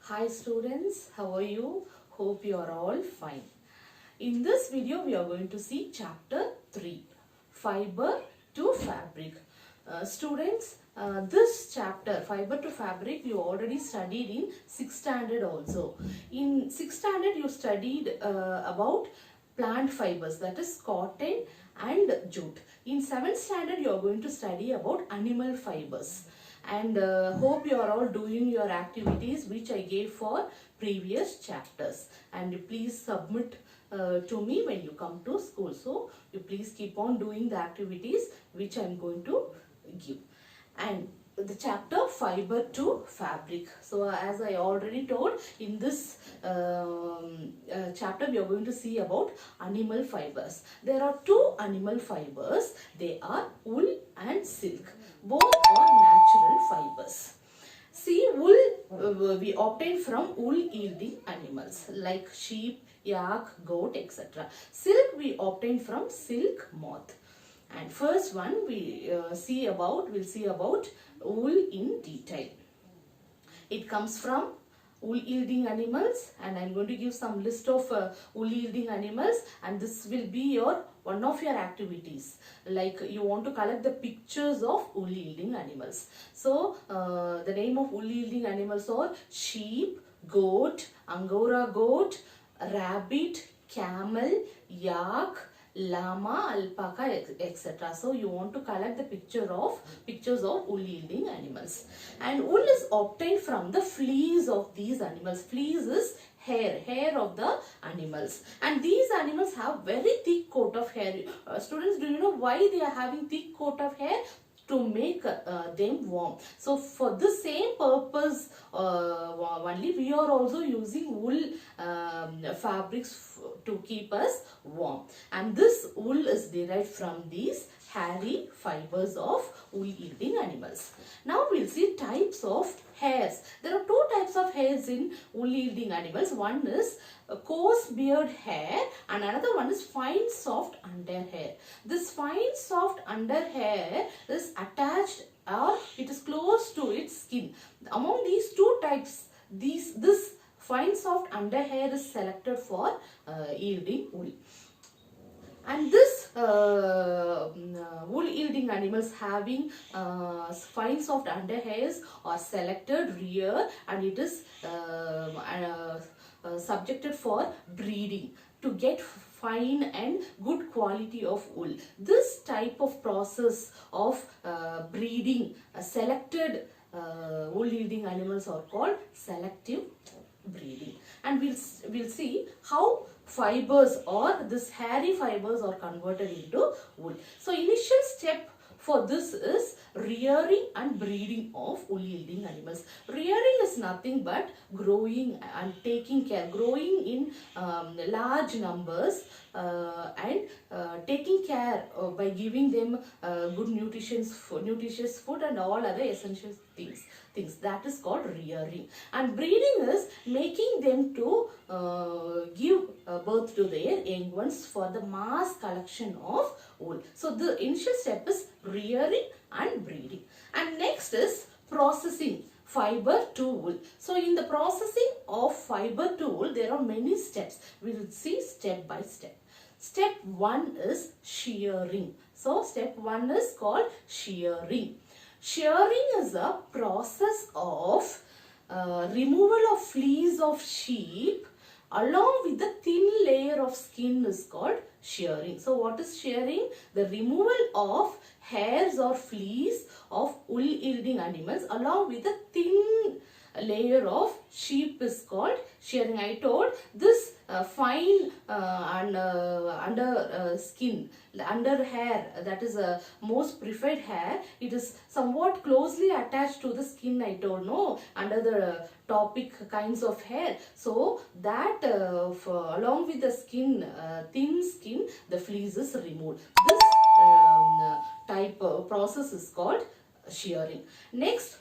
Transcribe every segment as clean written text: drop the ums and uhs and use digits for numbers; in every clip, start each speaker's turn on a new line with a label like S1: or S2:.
S1: Hi students, how are you? Hope you are all fine. In this video, we are going to see chapter 3, Fiber to Fabric. Students, this chapter, Fiber to Fabric, you already studied in 6th standard also. In 6th standard, you studied about plant fibers, that is cotton and jute. In 7th standard, you are going to study about animal fibers. And hope you are all doing your activities which I gave for previous chapters, and please submit to me when you come to school. So you please keep on doing the activities which I am going to give. And the chapter Fiber to Fabric. So as I already told, in this chapter we are going to see about animal fibers. There are two animal fibers. They are wool and silk. Both are natural fibers. See, wool we obtain from wool yielding animals like sheep, yak, goat, etc. Silk we obtain from silk moth. And first one we'll see about wool in detail. It comes from wool yielding animals, and I'm going to give some list of wool yielding animals, and this will be one of your activities. Like you want to collect the pictures of wool yielding animals. So the name of wool yielding animals are sheep, goat, Angora goat, rabbit, camel, yak, llama, alpaca, etc. So you want to collect the pictures of wool yielding animals. And wool is obtained from the fleece of these animals. Fleece is hair of the animals, and these animals have very thick coat of hair. Students, do you know why they are having thick coat of hair? To make them warm. So for the same purpose only, we are also using wool fabrics to keep us warm, and this wool is derived from these hairy fibers of wool yielding animals. Now we'll see types of hairs. There are two types of hairs in wool yielding animals. One is coarse beard hair, and another one is fine soft under hair. This fine soft under hair is attached, or it is close to its skin. Among these two types, this fine soft under hair is selected for yielding wool. And this wool yielding animals having fine soft under hairs are selected, reared, and it is subjected for breeding to get fine and good quality of wool. This type of process of breeding selected wool yielding animals are called selective breeding. And we'll see how fibers, or this hairy fibers, are converted into wool. So initial step for this is rearing and breeding of wool yielding animals. Rearing is nothing but growing and taking care, growing in large numbers and taking care by giving them good nutritious food and all other essential things. That is called rearing. And breeding is making them to give birth to their young ones for the mass collection of wool. So the initial step is rearing and breeding. And next is processing fiber to wool. So in the processing of fiber to wool, there are many steps. We will see step by step. Step 1 is shearing. So step 1 is called shearing. Shearing is a process of removal of fleece of sheep along with the thin layer of skin is called shearing. So what is shearing? The removal of hairs or fleece of wool yielding animals along with the thin layer of sheep is called shearing. I told this fine under skin, under hair, that is most preferred hair, it is somewhat closely attached to the skin, I told, no, under the topic kinds of hair. So that along with the skin, thin skin, the fleece is removed. This type of process is called shearing. Next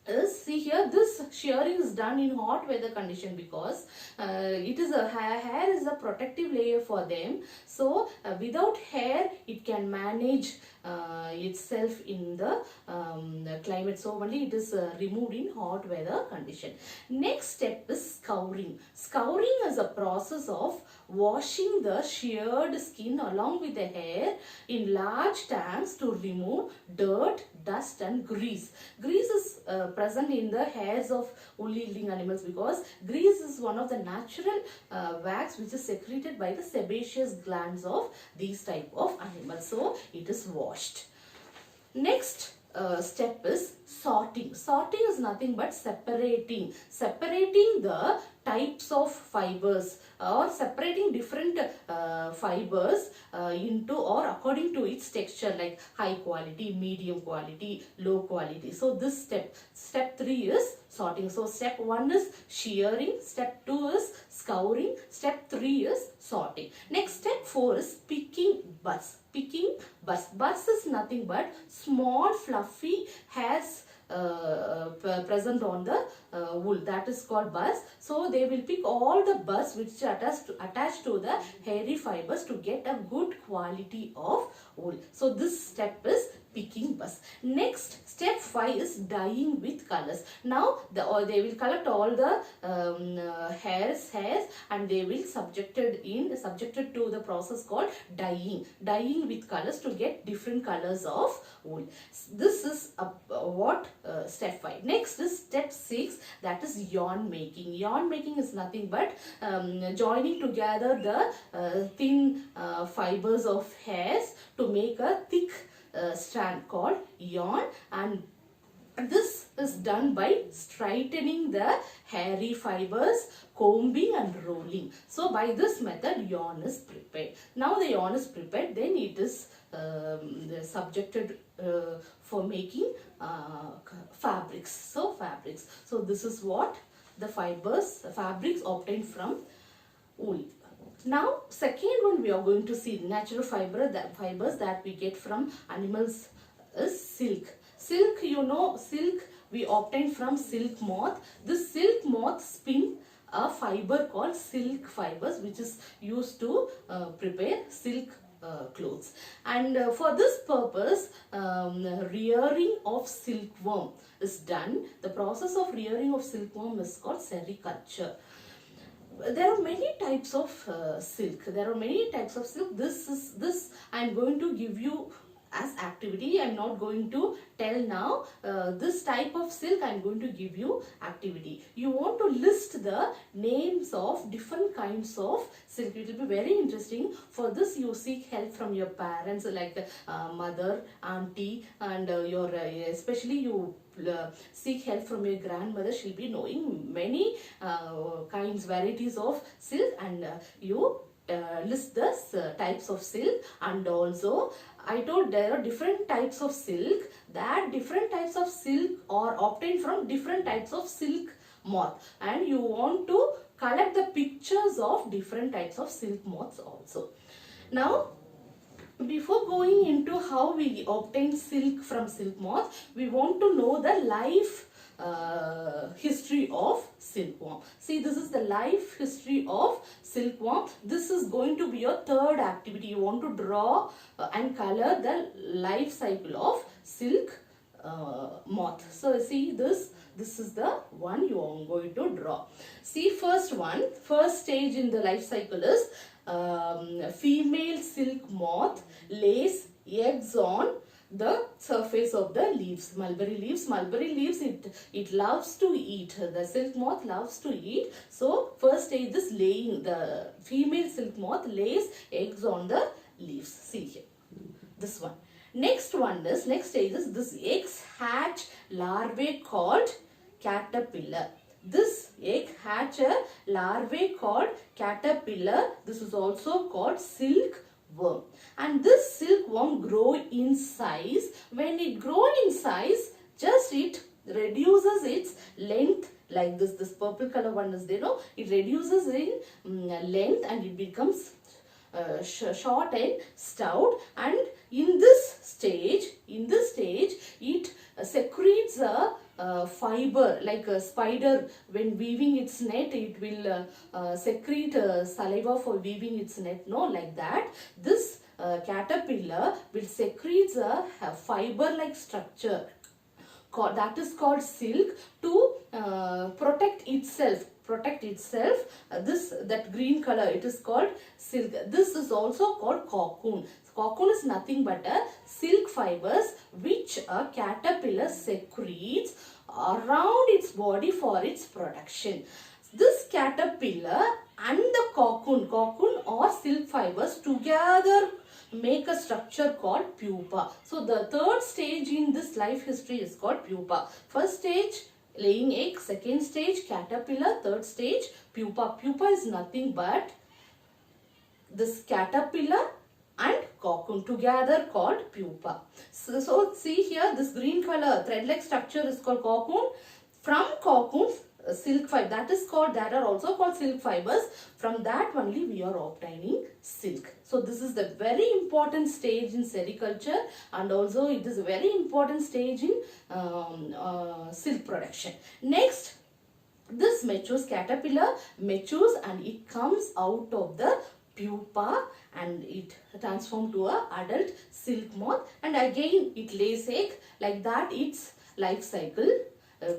S1: is, see here, this shearing is done in hot weather condition because it is a hair is a protective layer for them. So without hair it can manage itself in the climate. So only it is removed in hot weather condition. Next step is scouring. Scouring is a process of washing the sheared skin along with the hair in large tanks to remove dirt, dust and grease. Grease is present in the hairs of wool yielding animals because grease is one of the natural wax which is secreted by the sebaceous glands of these type of animals. So it is washed. Next step is sorting. Sorting is nothing but separating the types of fibers or separating different fibers into or according to its texture, like high quality, medium quality, low quality. So this step 3 is sorting. So step 1 is shearing, step 2 is scouring, step 3 is sorting. Next step 4 is picking buds. Picking buds. Buds is nothing but small fluffy hairs present on the wool, that is called buds. So they will pick all the buds which are attached to the hairy fibers to get a good quality of wool. So this step is picking buds. Next step 5 is dyeing with colors. Now they will collect all the hairs and they will subjected to the process called dyeing with colors to get different colors of wool. This is what step 5. Next is step 6, that is yarn making. Yarn making is nothing but joining together the thin fibers of hairs to make a thick strand called yarn, and this is done by straightening the hairy fibers, combing and rolling. So by this method yarn is prepared. Now the yarn is prepared, then it is subjected for making fabrics. So this is what the fabrics obtained from wool. Now second one we are going to see natural fibers that we get from animals is silk. Silk, silk we obtain from silk moth. This silk moth spin a fiber called silk fibers which is used to prepare silk clothes. And for this purpose rearing of silkworm is done. The process of rearing of silkworm is called sericulture. There are many types of silk. This I am going to give you as activity. I am not going to tell now. This type of silk I am going to give you activity. You want to list the names of different kinds of silk. It will be very interesting. For this you seek help from your parents, like mother, auntie, and especially you seek help from your grandmother. She'll be knowing many varieties of silk, and you list the types of silk. And also I told there are different types of silk. That different types of silk are obtained from different types of silk moth, and you want to collect the pictures of different types of silk moths also. Now before going into how we obtain silk from silk moth, we want to know the life history of silkworm. See, this is the life history of silkworm. This is going to be your third activity. You want to draw and color the life cycle of silk moth. So see, this is the one you are going to draw. See, first stage in the life cycle is female silk moth lays eggs on the surface of the leaves, mulberry leaves. Mulberry leaves it loves to eat. The silk moth loves to eat. So first stage is laying. The female silk moth lays eggs on the leaves. See here, this one. Next stage is this eggs hatch larvae called caterpillar. This egg hatch a larvae called caterpillar. This is also called silkworm. And this silkworm grow in size. When it grows in size, just it reduces its length like this. This purple color one is there. No? It reduces in length and it becomes short and stout. And in this stage, it secretes a fiber, like a spider when weaving its net, it will secrete saliva for weaving its net, no, like that. This caterpillar will secrete a fiber like structure, that is called silk, to protect itself. That green color, it is called silk. This is also called cocoon. Cocoon is nothing but a silk fibers which a caterpillar secretes around its body for its protection. This caterpillar and the cocoon or silk fibers together make a structure called pupa. So the third stage in this life history is called pupa. First stage, laying egg. Second stage, caterpillar. Third stage, pupa. Pupa is nothing but this caterpillar and cocoon together called pupa. So see here, this green color thread-like structure is called cocoon. From cocoon, silk fiber, that are also called silk fibers. From that only we are obtaining silk. So this is the very important stage in sericulture, and also it is a very important stage in silk production. Next, this caterpillar matures and it comes out of the pupa and it transforms to a adult silk moth, and again it lays egg. Like that, its life cycle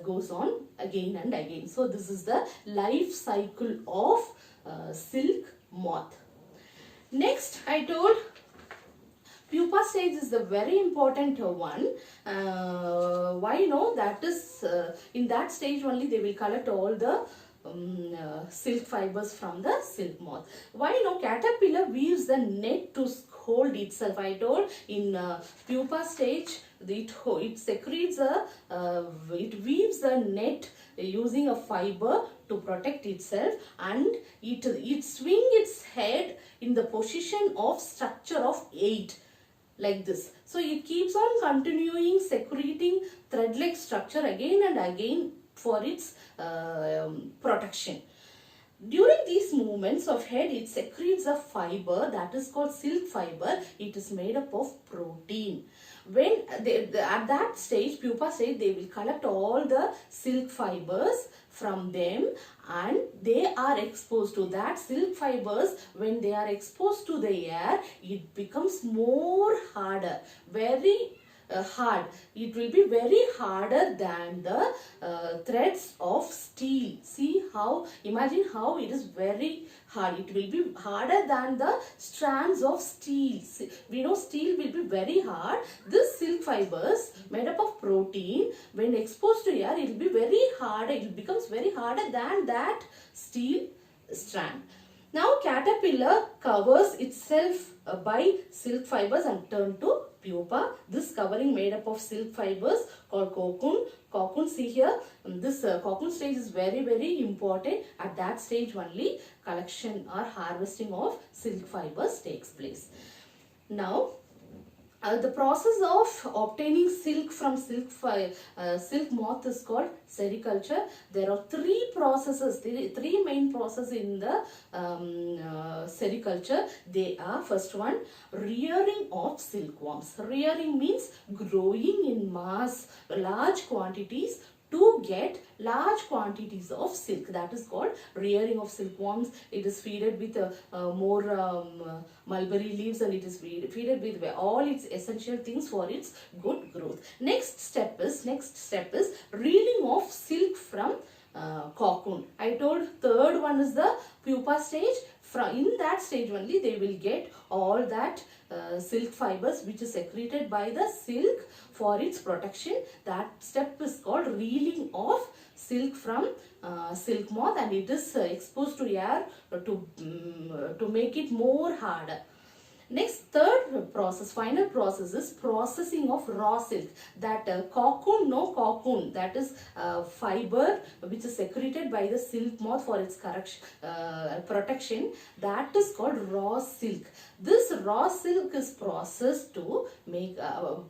S1: goes on again and again. So this is the life cycle of silk moth. Next, I told pupa stage is the very important one. Why? No, that is in that stage only they will collect all the silk fibers from the silk moth. Why? No, caterpillar weaves the net to hold itself. I told in pupa stage it secretes it weaves the net using a fiber to protect itself, and it swings its head in the position of structure of 8, like this. So it keeps on continuing secreting thread-like structure again and again for its protection. During these movements of head, it secretes a fiber that is called silk fiber. It is made up of protein. When at that stage, pupa stage, they will collect all the silk fibers from them, and they are exposed to that silk fibers. When they are exposed to the air, it becomes more harder, very hard. It will be very harder than the threads of steel. See how, imagine how it is very hard. It will be harder than the strands of steel. See, we know steel will be very hard. This silk fibers made up of protein, when exposed to air, it will be very hard. It becomes very harder than that steel strand. Now caterpillar covers itself by silk fibers and turn to pupa. This covering made up of silk fibers called cocoon. Cocoon, see here, this cocoon stage is very, very important. At that stage only collection or harvesting of silk fibers takes place. Now, the process of obtaining silk from silk moth is called sericulture. There are three processes, three main processes in the sericulture. They are, first one, rearing of silkworms. Rearing means growing in mass, large quantities to get large quantities of silk. That is called rearing of silkworms. It is feeded with more mulberry leaves, and it is feeded with all its essential things for its good growth. Next step is reeling of silk from cocoon. I told third one is the pupa stage. In that stage only they will get all that silk fibers which is secreted by the silk for its protection. That step is called reeling of silk from silk moth, and it is exposed to air to make it more harder. Next, third process, final process is processing of raw silk. That cocoon, that is fiber which is secreted by the silk moth for its protection, that is called raw silk. This raw silk is processed to make a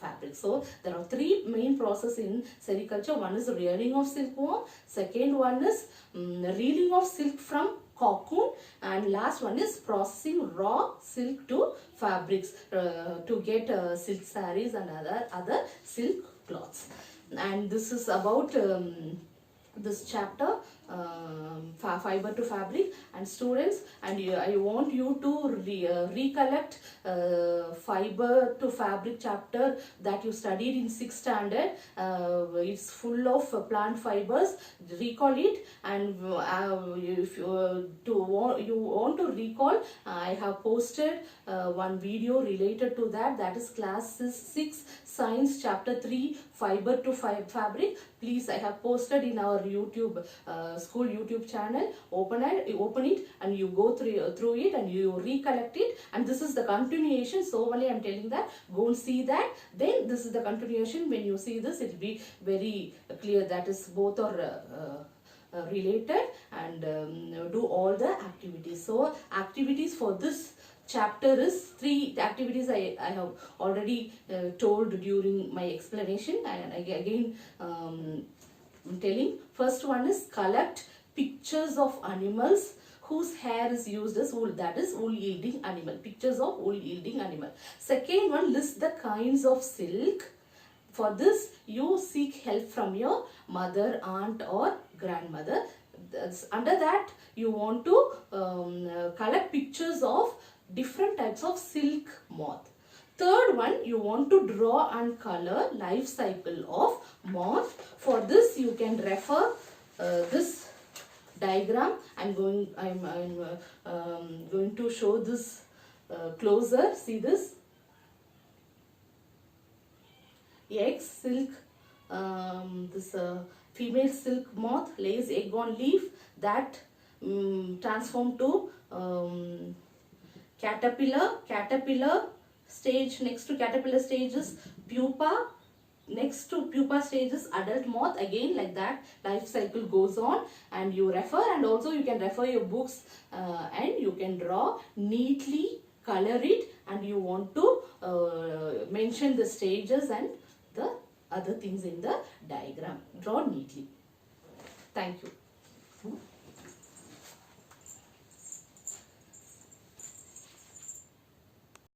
S1: fabric. So there are three main processes in sericulture. One is rearing of silkworm, second one is reeling of silk from cocoon, and last one is processing raw silk to fabrics to get silk sarees and other silk cloths. And this is about this chapter, fiber to fabric. And students, and I want you to recollect fiber to fabric chapter that you studied in 6th standard. It's full of plant fibers. Recall it, and if you want to recall, I have posted one video related to that. That is class 6 science chapter 3 fiber to fabric. Please, I have posted in our YouTube school YouTube channel. Open it and you go through it and you recollect it. And this is the continuation. So only I am telling that, go and see that. Then this is the continuation. When you see this, it will be very clear that is both are related. And do all the activities. So activities for this chapter is 3 activities I have already told during my explanation, and again I'm telling. First one is collect pictures of animals whose hair is used as wool, that is wool yielding animal, pictures of wool yielding animal. Second one, list the kinds of silk. For this, you seek help from your mother, aunt or grandmother. Under that, you want to collect pictures of different types of silk moth. Third one, you want to draw and color life cycle of moth. For this, you can refer this diagram. I'm going to show this closer. See this. Egg silk. This female silk moth lays egg on leaf that transform to caterpillar stage. Next to caterpillar stage is pupa. Next to pupa stage is adult moth. Again, like that life cycle goes on, and you refer, and also you can refer your books and you can draw neatly, color it, and you want to mention the stages and the other things in the diagram. Draw neatly. Thank you.